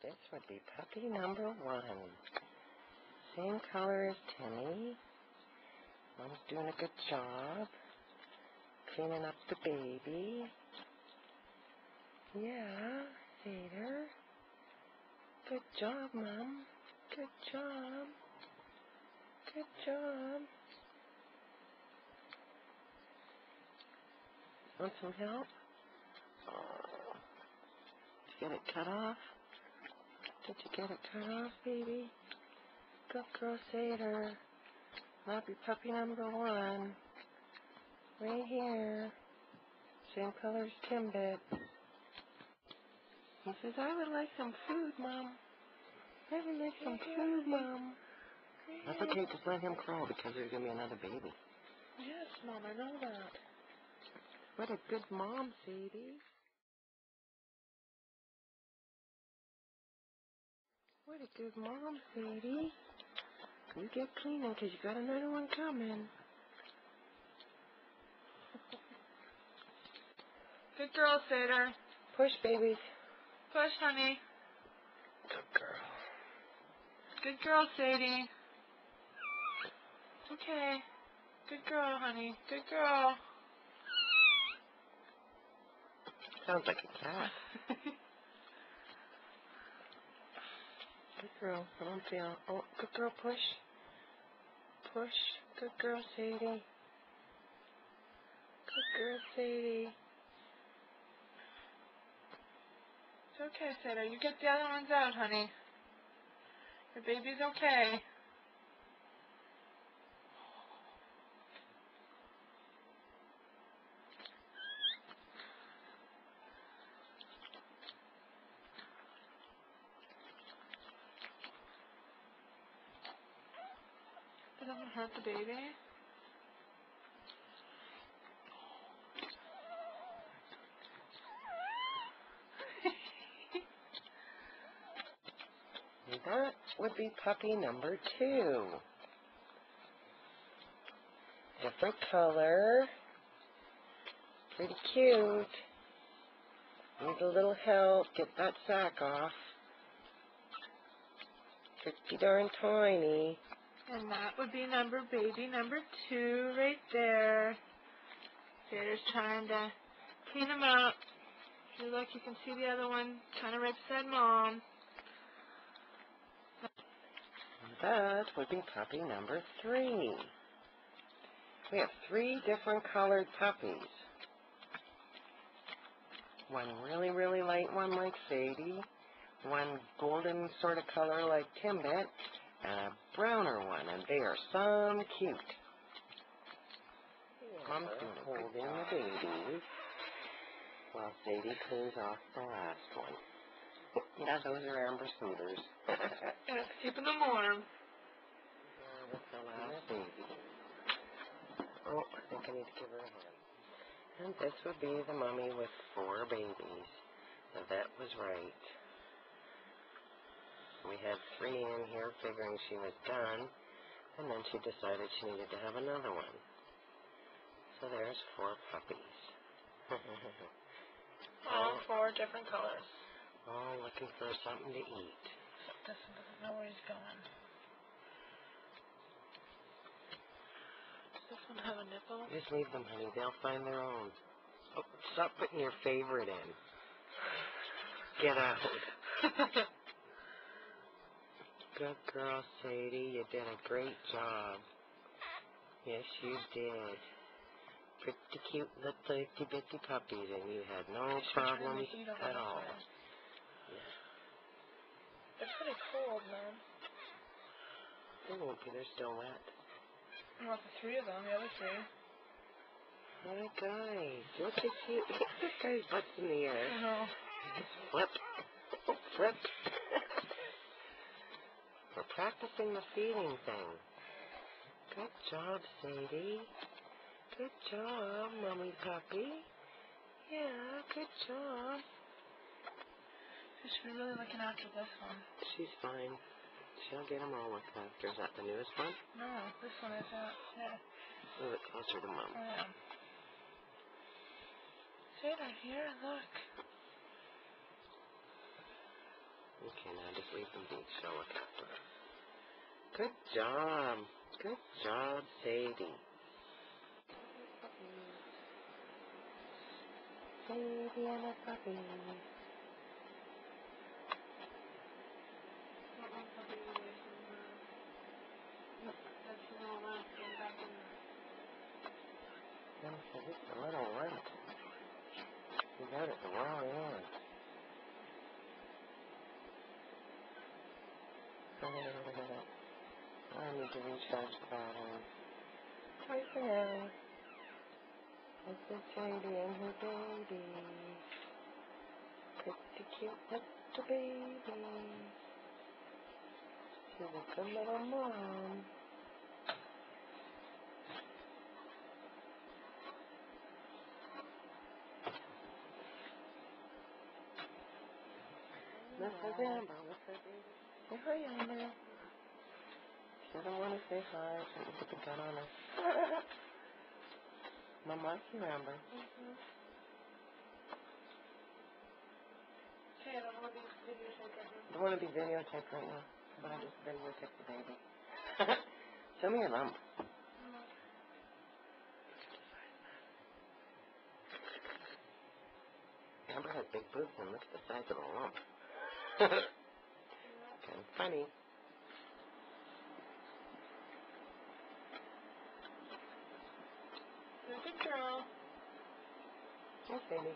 This would be puppy number 1. Same color as Timmy. Mom's doing a good job cleaning up the baby. Yeah, Vader. Good job, Mom. Good job. Good job. Want some help? Oh. Did you get it cut off? Did you get it cut off, baby? Good girl, Vader. Happy puppy number 1. Right here. Same color as Timbit. He says, I would like some food, Mom. I would like some food, Mom. That's okay, just let him crawl because there's going to be another baby. Yes, Mom, I know that. What a good mom, Sadie. What a good mom, Sadie. You get cleaning because you got another one coming. Good girl, Sater. Push, babies. Push, honey. Good girl. Good girl, Sadie. Okay. Good girl, honey. Good girl. Sounds like a cat. Good girl. I don't feel. Oh, good girl, push. Push. Good girl, Sadie. Good girl, Sadie. It's okay, Sater. You get the other ones out, honey. Your baby's okay. It doesn't hurt the baby. That would be puppy number 2. Different color. Pretty cute. Needs a little help. Get that sack off. Pretty darn tiny. And that would be baby number 2 right there. Sater's trying to clean him up. Look, you can see the other one kind of right beside Mom. That would be puppy number 3. We have 3 different colored puppies. One really, really light one like Sadie, one golden sort of color like Timbit, and a browner one, and they are some cute. Mom's doing a good job the babies while Sadie cleans off the last one. Yeah, those are Amber Scooters. And it's keeping them warm. With the last baby. Oh, I think I need to give her a hand. And this would be the mummy with 4 babies. The vet was right. We had 3 in here figuring she was done, and then she decided she needed to have another one. So there's 4 puppies. All 4 different colors. All looking for something to eat. This one doesn't know where he's going. Does this one have a nipple? Just leave them, honey. They'll find their own. Oh, stop putting your favorite in. Get out. Good girl, Sadie. You did a great job. Yes, you did. Pretty cute little itty-bitty puppies, and you had no problems at all. Yeah. They're pretty cold, Mom. They won't be. They're still wet. Not the 3 of them, the other 3. What a guy. Look at you. This guy's butt's in the air. I know. Flip. Flip. We're practicing the feeding thing. Good job, Sadie. Good job, Mommy Puppy. Yeah, good job. You should be really looking after this one. She's fine. She'll get them all looked after. Is that the newest one? No, this one is not. Yeah. Move it closer to Mom. Yeah. Sater, here, look. Okay, now just leave them be. She'll look after her. Good job. Good job, Sadie. Sadie and a puppy. It's a little runt. You got it the wrong end. I need to recharge the battery. Right for now. This is Sadie and her baby. Pretty cute little baby. She's a good little mom. This is Amber with her baby. Say hi, Amber. She doesn't want to say hi. She doesn't put the gun on her. Mom likes you, Amber. Okay, I don't want to be videotaped right now. I don't want to be videotaped right now, but I just videotaped the baby. Show me your lump. Amber has big boobs and look at the size of the lump. Kind of funny. You're a good girl. Yes, baby.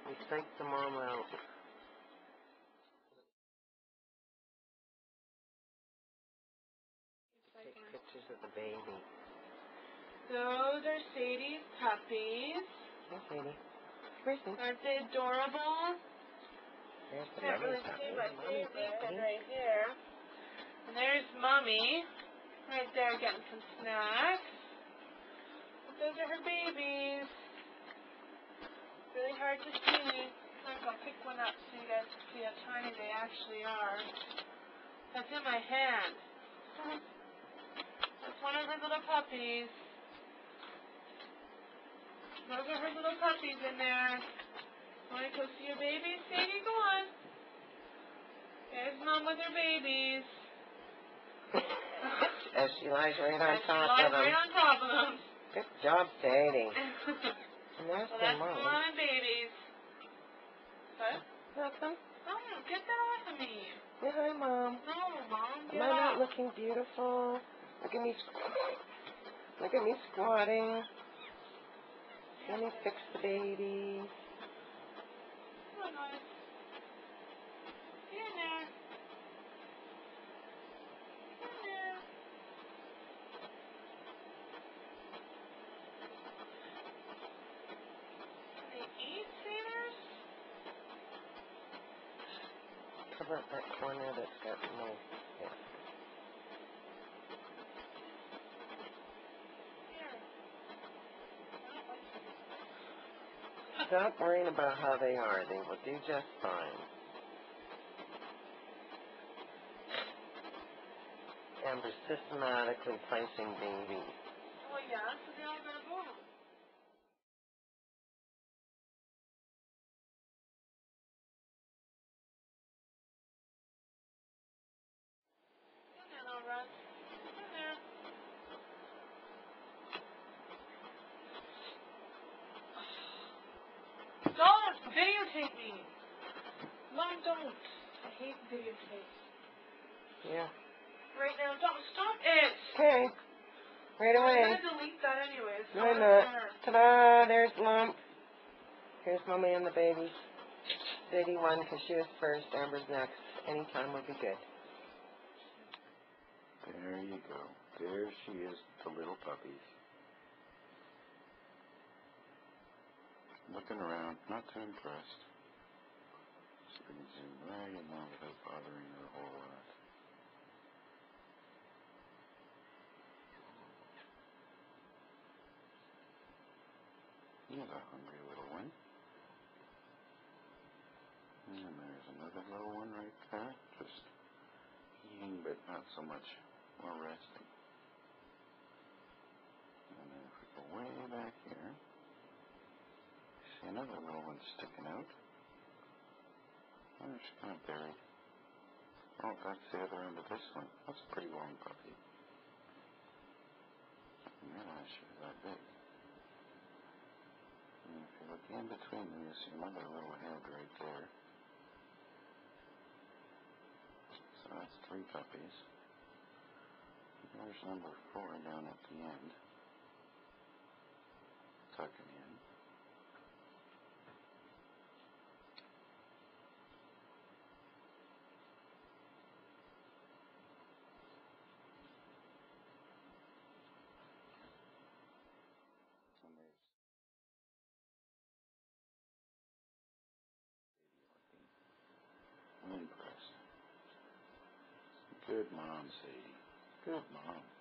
We psyched the mom out. Take pictures of the baby. Those are Sadie's puppies. Yes, Sadie. Where's Sadie? Aren't they adorable? There's the Can't really mother's see puppy. my Mommy's favorite baby. right here. And there's Mommy, right there getting some snacks. But those are her babies. Really hard to see. I'll pick one up so you guys can see how tiny they actually are. That's in my hand. That's one of her little puppies. Those are her little puppies in there. Want to go see your babies, Sadie? Go on. There's Mom with her babies. As she lies right on And top she lies of them. right on top of them. Good job, Sadie. And that's Well, their that's mom. Mom and babies. What? Welcome. Oh, get that off of me. Say hi, Mom. No, Mom, Am get I not off. looking beautiful? Look at me. Look at me squatting. Let me fix the baby. Come on, guys. Get in there. Get in there. They eat satyrs? Cover up that corner that's got no. Yeah. Here. Stop worrying about how they are. They will do just fine. Amber's systematically placing babies. Well, yeah, so they all gotta go. Get in there, little Russ. Get in there. Don't videotape me. Mom, don't. I hate videotapes. Yeah. Right now, don't stop it. Okay. Right away. I'm gonna delete that anyways. No, I'm not. Ta-da! There's Lump. Here's Mommy and the baby. Sadie won because she was first. Amber's next. Anytime will be good. There you go. There she is, the little puppies. Looking around, not too impressed. Just going to zoom right in there without bothering her a whole lot. There's a hungry little one. And there's another little one right there. Just eating, but not so much. More resting. And then if we go way back here, see another little one sticking out. Oh, she's kind of buried. Oh, that's the other end of this one. That's a pretty long puppy. I didn't realize she was that big. And if you look in between them, you'll see another little head right there. So that's 3 puppies. There's number 4 down at the end. Tucking in. And there's baby Lucky. I'm impressed. Good mom, Sadie. Good mom.